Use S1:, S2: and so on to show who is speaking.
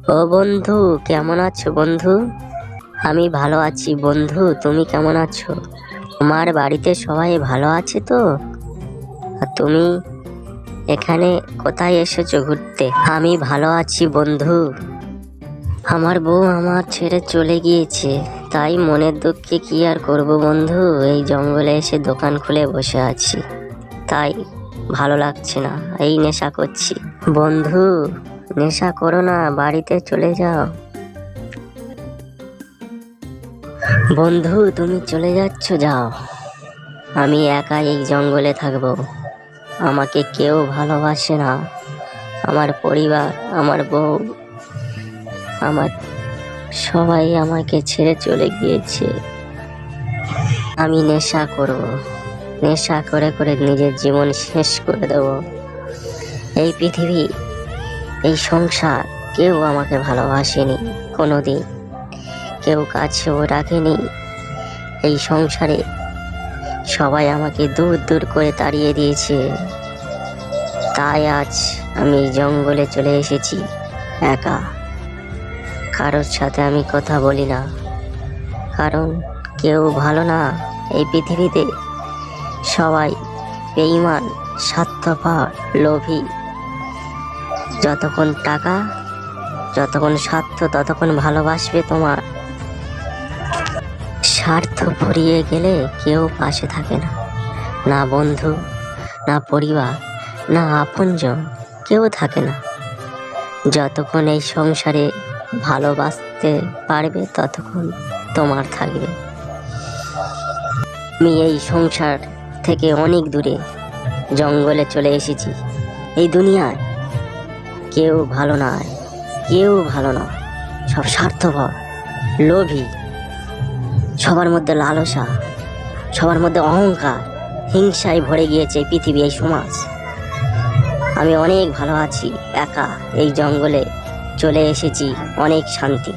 S1: ও বন্ধু, কেমন আছো বন্ধু? আমি ভালো আছি বন্ধু, তুমি কেমন আছো? তোমার বাড়িতে সবাই ভালো আছে তো? আর তুমি এখানে কোথায় এসেছো ঘুরতে? আমি ভালো আছি বন্ধু। আমার বউ আমার ছেড়ে চলে গিয়েছে, তাই মনের দুঃখে কি আর করব বন্ধু, এই জঙ্গলে এসে দোকান খুলে বসে আছি। তাই ভালো লাগছে না, এই নেশা করছি। বন্ধু, নেশা করো না, বাড়িতে চলে যাও। বন্ধু, তুমি চলে যাচ্ছ, যাও। আমি একা এই জঙ্গলে থাকবো। আমাকে কেউ ভালোবাসে না। আমার পরিবার, আমার বউ, আমার সবাই আমাকে ছেড়ে চলে গিয়েছে। আমি নেশা করব, নেশা করে করে নিজের জীবন শেষ করে দেব। এই পৃথিবী, এই সংসার, কেউ আমাকে ভালোবাসেনি কোনোদিন, কেউ কাছেও রাখেনি। এই সংসারে সবাই আমাকে দূর দূর করে তাড়িয়ে দিয়েছে। তাই আজ আমি এই জঙ্গলে চলে এসেছি একা। কারোর সাথে আমি কথা বলি না, কারণ কেউ ভালো না এই পৃথিবীতে। সবাই বেঈমান, স্বার্থপর, লোভী। যতক্ষণ টাকা, যতক্ষণ স্বার্থ, ততক্ষণ ভালোবাসবে তোমার। স্বার্থ ফুরিয়ে গেলে কেউ পাশে থাকে না, না বন্ধু, না পরিবার, না আপনজন, কেউ থাকে না। যতক্ষণ এই সংসারে ভালোবাসতে পারবে ততক্ষণ তোমার থাকবে। আমি এই সংসার থেকে অনেক দূরে জঙ্গলে চলে এসেছি। এই দুনিয়ায় কেউ ভালো নয়, কেউ ভালো নয়। সব স্বার্থপর, লোভী, সবার মধ্যে লালসা, সবার মধ্যে অহংকার, হিংসায় ভরে গিয়েছে এই পৃথিবী, এই সমাজ। আমি অনেক ভালো আছি একা, এই জঙ্গলে চলে এসেছি, অনেক শান্তি।